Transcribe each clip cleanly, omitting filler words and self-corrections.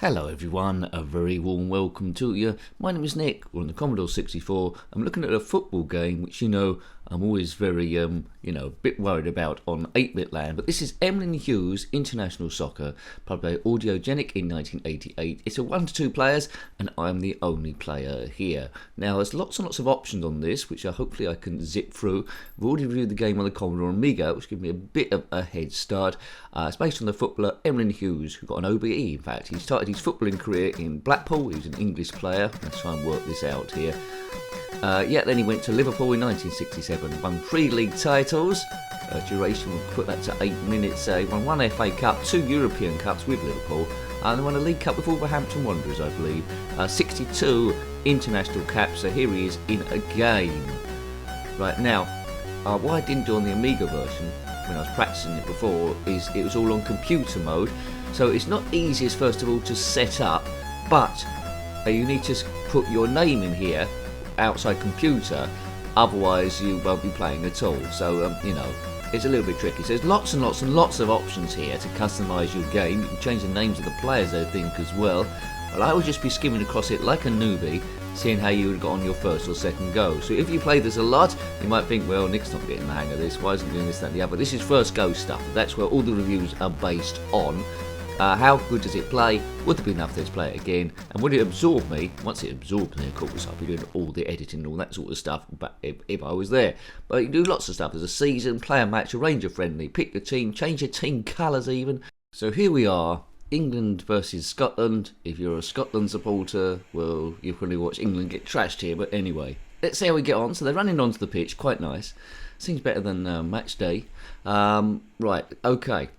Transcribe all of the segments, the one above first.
Hello everyone, a very warm welcome to you. My name is Nick, we're on the Commodore 64. I'm looking at a football game which I'm always very a bit worried about on 8-bit land, but this is EMLYN HUGHES International Soccer, published by Audiogenic in 1988. It's a 1 to 2 players and I'm the only player here. Now there's lots and lots of options on this which hopefully I can zip through. I've already reviewed the game on the Commodore Amiga, which gives me a bit of a head start. It's based on the footballer EMLYN HUGHES, who got an OBE in fact. He started his footballing career in Blackpool. He was an English player. Let's try and work this out here. Then he went to Liverpool in 1967, won 3 league titles. Duration, we'll put that to 8 minutes. He won 1 FA Cup, 2 European Cups with Liverpool, and won a League Cup with Wolverhampton Wanderers, I believe. 62 international caps, so here he is in a game. Right, now, what I didn't do on the Amiga version, when I was practicing it before, is it was all on computer mode, so it's not easiest first of all to set up, but you need to put your name in here outside computer, otherwise you won't be playing at all. So it's a little bit tricky. So there's lots and lots and lots of options here to customise your game. You can change the names of the players, I think, as well. But I would just be skimming across it like a newbie, seeing how you would go on your first or second go. So if you play this a lot, you might think, well, Nick's not getting the hang of this, why isn't he doing this, that and the other? This is first go stuff. That's where all the reviews are based on. How good does it play? Would there be enough there to play it again? And would it absorb me? Once it absorbed me, of course, I'd be doing all the editing and all that sort of stuff but if I was there. But you can do lots of stuff. There's a season, play a match, arrange a friendly, pick your team, change your team colours even. So here we are, England versus Scotland. If you're a Scotland supporter, well, you'll probably watch England get trashed here, but anyway. Let's see how we get on. So they're running onto the pitch, quite nice. Seems better than match day. Right, okay.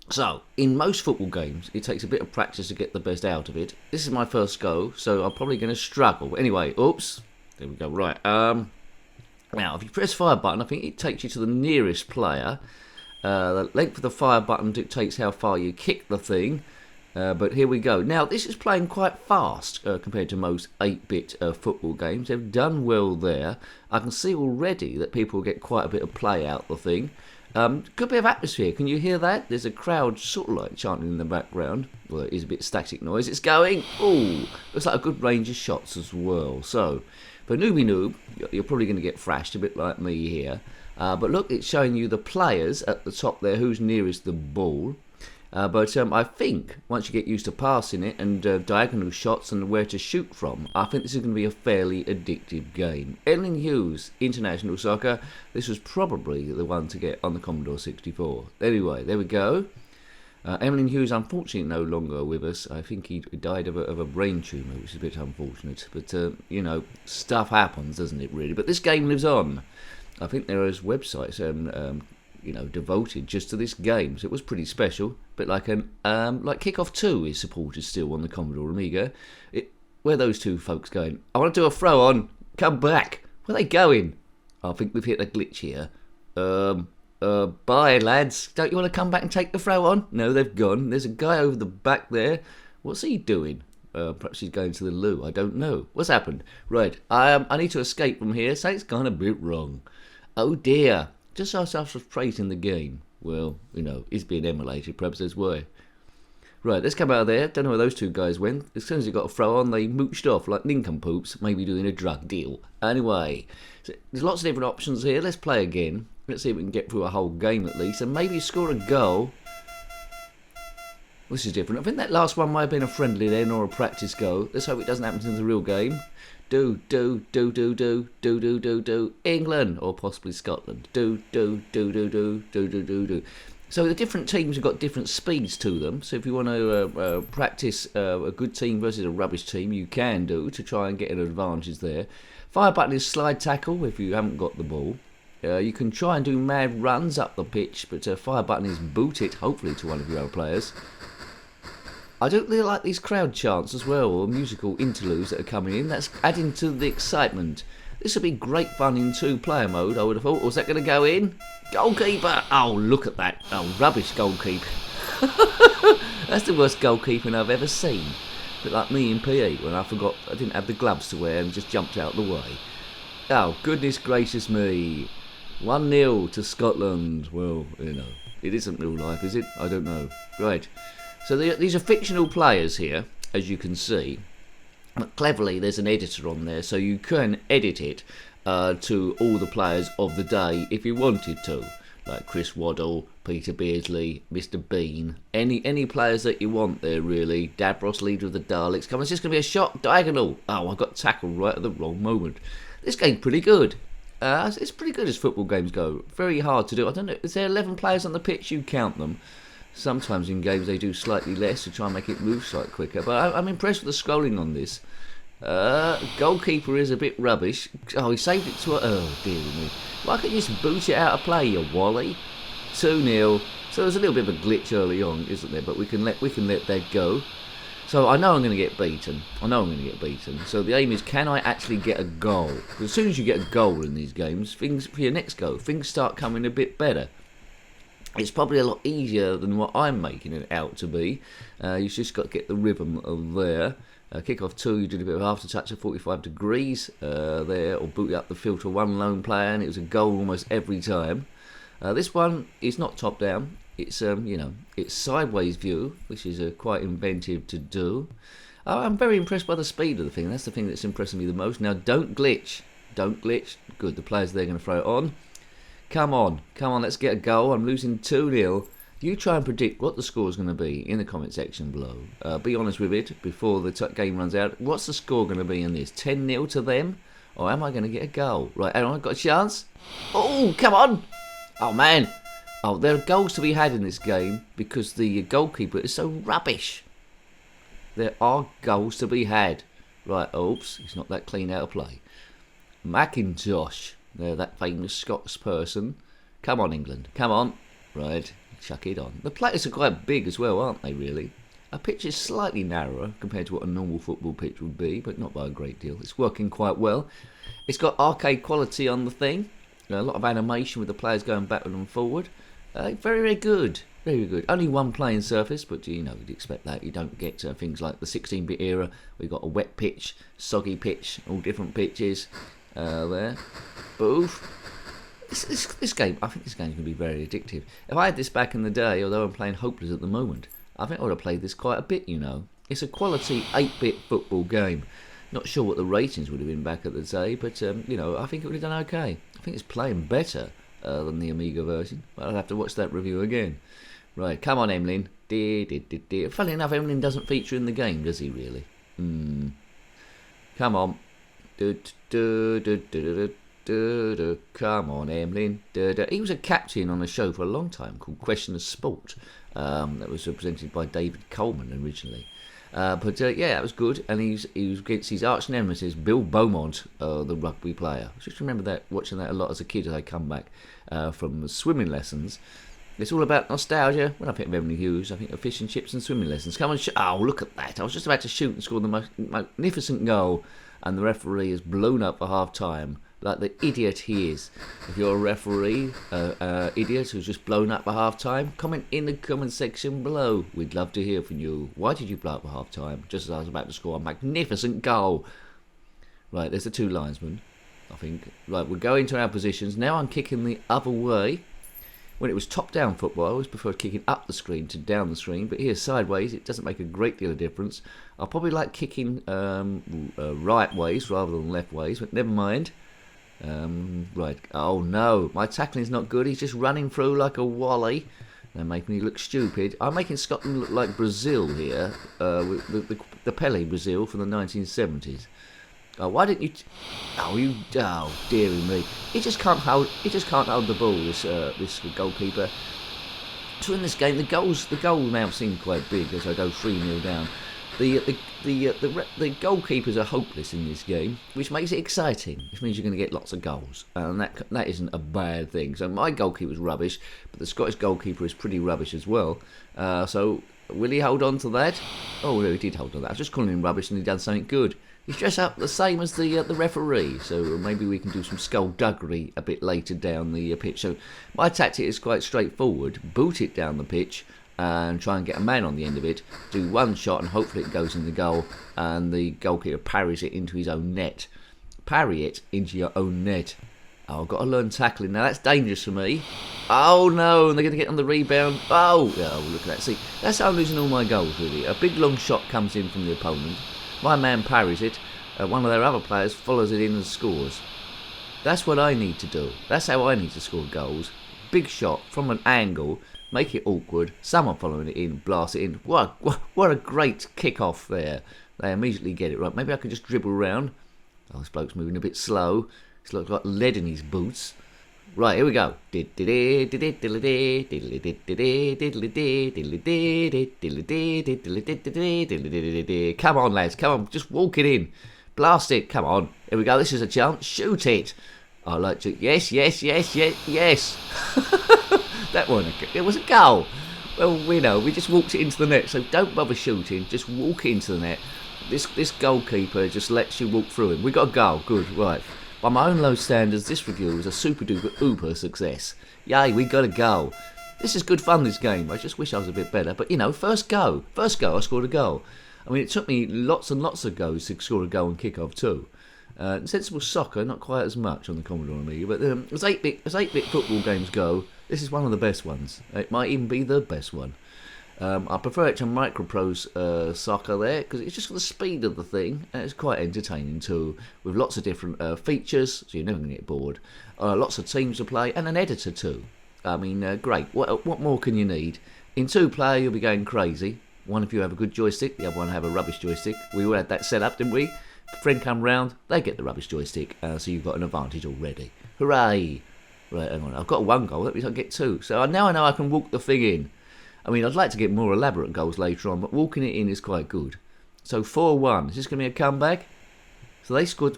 So, in most football games, it takes a bit of practice to get the best out of it. This is my first go, so I'm probably going to struggle. But anyway, oops. There we go, right. Now, if you press fire button, I think it takes you to the nearest player. The length of the fire button dictates how far you kick the thing. But here we go. Now, this is playing quite fast compared to most 8-bit football games. They've done well there. I can see already that people get quite a bit of play out the thing. Good bit of atmosphere. Can you hear that? There's a crowd sort of like chanting in the background. Well, it is a bit static noise. It's going. Ooh, looks like a good range of shots as well. So, for newbie noob, you're probably going to get thrashed a bit like me here. But look, it's showing you the players at the top there, who's nearest the ball. But I think once you get used to passing it and diagonal shots and where to shoot from, I think this is going to be a fairly addictive game. EMLYN HUGHES International Soccer. This was probably the one to get on the Commodore 64. Anyway, there we go. EMLYN HUGHES, unfortunately, no longer with us. I think he died of a brain tumour, which is a bit unfortunate. But, stuff happens, doesn't it, really? But this game lives on. I think there is websites devoted just to this game, so it was pretty special. But like Kickoff 2 is supported still on the Commodore Amiga. Where are those two folks going? I want to do a throw on. Come back. Where are they going? I think we've hit a glitch here. Bye lads. Don't you want to come back and take the throw on? No, they've gone. There's a guy over the back there. What's he doing? Perhaps he's going to the loo. I don't know. What's happened? Right. I need to escape from here. Something's gone a bit wrong. Oh dear. Just as I was praising the game. Well, it's being emulated, perhaps that's why. Right, let's come out of there. Don't know where those two guys went. As soon as they got a throw on, they mooched off like nincompoops, maybe doing a drug deal. Anyway, so there's lots of different options here. Let's play again. Let's see if we can get through a whole game at least, and maybe score a goal. This is different. I think that last one might have been a friendly then, or a practice goal. Let's hope it doesn't happen in the real game. Do, England, or possibly Scotland. Do. So the different teams have got different speeds to them. So if you want to practice a good team versus a rubbish team, you can do to try and get an advantage there. Fire button is slide tackle if you haven't got the ball. You can try and do mad runs up the pitch, but fire button is boot it, hopefully to one of your other players. I don't really like these crowd chants as well, or musical interludes that are coming in. That's adding to the excitement. This would be great fun in 2-player mode, I would have thought. Was that going to go in? Goalkeeper! Oh, look at that. Oh, rubbish goalkeeper. That's the worst goalkeeping I've ever seen. A bit like me in PE, when I forgot I didn't have the gloves to wear and just jumped out of the way. Oh, goodness gracious me. 1-0 to Scotland. Well, it isn't real life, is it? I don't know. Right. So these are fictional players here, as you can see. But cleverly, there's an editor on there, so you can edit it to all the players of the day if you wanted to. Like Chris Waddle, Peter Beardsley, Mr. Bean, any players that you want there, really. Davros, leader of the Daleks. Come on, it's just going to be a shot diagonal. Oh, I got tackled right at the wrong moment. This game's pretty good. It's pretty good as football games go. Very hard to do. I don't know, is there 11 players on the pitch? You count them. Sometimes in games they do slightly less to try and make it move slightly quicker. But I'm impressed with the scrolling on this. Goalkeeper is a bit rubbish. Oh, he saved it to... Oh, dear me. Why can't you just boot it out of play, you Wally? 2-0. So there's a little bit of a glitch early on, isn't there? But we can let that go. So I know I'm going to get beaten. So the aim is, can I actually get a goal? Because as soon as you get a goal in these games, things for your next goal, things start coming a bit better. It's probably a lot easier than what I'm making it out to be. You've just got to get the rhythm of there. Kick-off 2, you did a bit of after touch at 45 degrees there, or boot up the field to one lone player, and it was a goal almost every time. This one is not top down. It's it's sideways view, which is quite inventive to do. I'm very impressed by the speed of the thing. That's the thing that's impressing me the most. Now, don't glitch. Good. The players there are going to throw it on. Come on, let's get a goal. I'm losing 2-0. You try and predict what the score is going to be in the comment section below. Be honest with it before the game runs out. What's the score going to be in this? 10-0 to them? Or am I going to get a goal? Right, hang on, I've got a chance. Oh, come on. Oh, man. Oh, there are goals to be had in this game because the goalkeeper is so rubbish. There are goals to be had. Right, oops, he's not that clean out of play. McIntosh. There, that famous Scots person. Come on, England. Come on. Right, chuck it on. The players are quite big as well, aren't they, really? Our pitch is slightly narrower compared to what a normal football pitch would be, but not by a great deal. It's working quite well. It's got arcade quality on the thing. A lot of animation with the players going backward and forward. Very, very good. Very good. Only one playing surface, but you'd expect that. You don't get things like the 16-bit era. We've got a wet pitch, soggy pitch, all different pitches there. Boof. This game, I think this game's going to be very addictive. If I had this back in the day, although I'm playing hopeless at the moment, I think I would have played this quite a bit, It's a quality 8-bit football game. Not sure what the ratings would have been back at the day, but, I think it would have done okay. I think it's playing better than the Amiga version, but I'll have to watch that review again. Right, come on, EMLYN. Funny enough, EMLYN doesn't feature in the game, does he, really? Come on. Come on, EMLYN. He was a captain on a show for a long time called Question of Sport. That was presented by David Coleman originally. But that was good. And he was against his arch nemesis, Bill Beaumont, the rugby player. I just remember watching that a lot as a kid as I come back from swimming lessons. It's all about nostalgia. When I think of EMLYN Hughes, I think of fish and chips and swimming lessons. Come on, oh, look at that. I was just about to shoot and score the most magnificent goal, and the referee is blown up for half-time, like the idiot he is. If you're a referee, idiot who's just blown up for half-time, comment in the comment section below. We'd love to hear from you. Why did you blow up for half-time? Just as I was about to score a magnificent goal. Right, there's the two linesmen, I think. Right, we're going to our positions. Now I'm kicking the other way. When it was top-down football, I always preferred kicking up the screen to down the screen, but here sideways, it doesn't make a great deal of difference. I'll probably like kicking right ways rather than left ways, but never mind. Right, oh no, my tackling's not good. He's just running through like a wally. They're making me look stupid. I'm making Scotland look like Brazil here, with the Pele Brazil from the 1970s. Oh, why didn't you? Oh, dearie me! He just can't hold the ball. This goalkeeper. So in this game, the goal now seem quite big as I go 3-0 down. The goalkeepers are hopeless in this game, which makes it exciting. Which means you're going to get lots of goals, and that isn't a bad thing. So my goalkeeper's rubbish, but the Scottish goalkeeper is pretty rubbish as well. So will he hold on to that? Oh, no, he did hold on to that. I was just calling him rubbish, and he done something good. He's dressed up the same as the referee, so maybe we can do some skullduggery a bit later down the pitch. So my tactic is quite straightforward. Boot it down the pitch and try and get a man on the end of it. Do one shot and hopefully it goes in the goal and the goalkeeper parries it into his own net. Parry it into your own net. Oh, I've got to learn tackling now. That's dangerous for me. Oh no, and they're going to get on the rebound. Oh, look at that. See, that's how I'm losing all my goals, really. A big long shot comes in from the opponent. My man parries it. One of their other players follows it in and scores. That's what I need to do. That's how I need to score goals. Big shot from an angle, make it awkward. Someone following it in, blast it in. What a great kick-off there. They immediately get it right. Maybe I can just dribble around. Oh, this bloke's moving a bit slow. He's got lead in his boots. Right, here we go. Come on, lads. Come on, just walk it in. Blast it. Come on. Here we go. This is a chance. Shoot it. I like to. Yes. That one. It was a goal. Well, we just walked it into the net. So don't bother shooting. Just walk it into the net. This goalkeeper just lets you walk through him. We got a goal. Good. Right. By my own low standards, this review was a super duper uber success. Yay, we got a goal. This is good fun, this game. I just wish I was a bit better. But, first go, I scored a goal. I mean, it took me lots and lots of goes to score a goal and kick off too. Sensible soccer, not quite as much on the Commodore Amiga, but as 8-bit football games go, this is one of the best ones. It might even be the best one. I prefer it to Microprose soccer there, because it's just got the speed of the thing, and it's quite entertaining too, with lots of different features, so you're never going to get bored. Lots of teams to play, and an editor too. I mean, great. What more can you need? In 2-player, you'll be going crazy. One of you have a good joystick, the other one have a rubbish joystick. We all had that set up, didn't we? Friend come round, they get the rubbish joystick, so you've got an advantage already. Hooray! Right, hang on. I've got 1 goal, that means I get 2. So now I know I can walk the thing in. I mean, I'd like to get more elaborate goals later on, but walking it in is quite good. So 4-1. Is this going to be a comeback? So they scored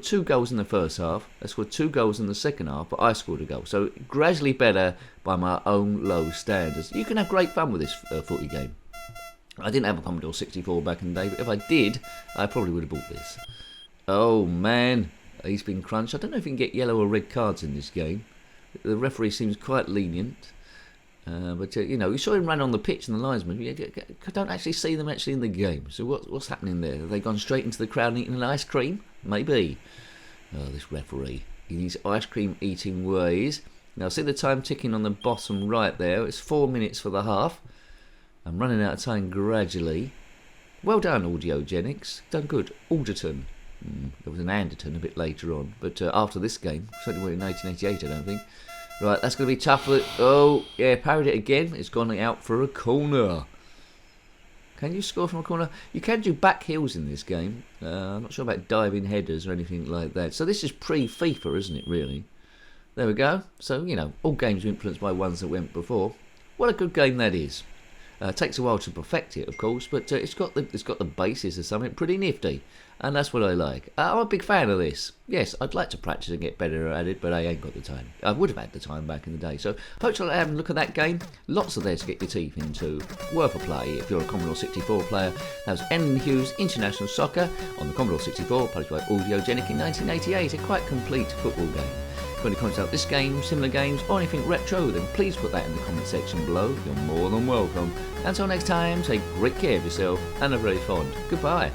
2 goals in the first half. They scored 2 goals in the second half, but I scored a goal. So gradually better by my own low standards. You can have great fun with this footy game. I didn't have a Commodore 64 back in the day, but if I did, I probably would have bought this. Oh, man. He's been crunched. I don't know if you can get yellow or red cards in this game. The referee seems quite lenient. But you saw him run on the pitch and the linesman. You don't actually see them in the game. So what's happening there? Have they gone straight into the crowd and eaten an ice cream? Maybe. Oh, this referee. In his ice cream eating ways. Now, see the time ticking on the bottom right there. It's 4 minutes for the half. I'm running out of time gradually. Well done, Audiogenics. Done good. Alderton. There was an Anderton a bit later on. But after this game, certainly in 1988, I don't think. Right, that's going to be tough. Oh, yeah, parried it again. It's gone out for a corner. Can you score from a corner? You can do back heels in this game. I'm not sure about diving headers or anything like that. So this is pre-FIFA, isn't it, really? There we go. So, all games are influenced by ones that went before. What a good game that is. It takes a while to perfect it, of course, but it's got the basis of something pretty nifty, and that's what I like. I'm a big fan of this. Yes, I'd like to practice and get better at it, but I ain't got the time. I would have had the time back in the day. So, hope you'll have a look at that game. Lots of there to get your teeth into. Worth a play if you're a Commodore 64 player. That was EMLYN HUGHES International Soccer on the Commodore 64, published by Audiogenic in 1988. A quite complete football game. If you want to comment about this game, similar games, or anything retro, then please put that in the comment section below. You're more than welcome. Until next time, take great care of yourself and are very fond. Goodbye.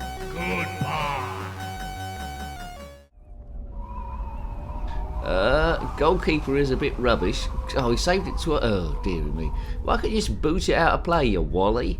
Goalkeeper is a bit rubbish. Oh, he saved it to oh dear me. Why can't you just boot it out of play, you wally?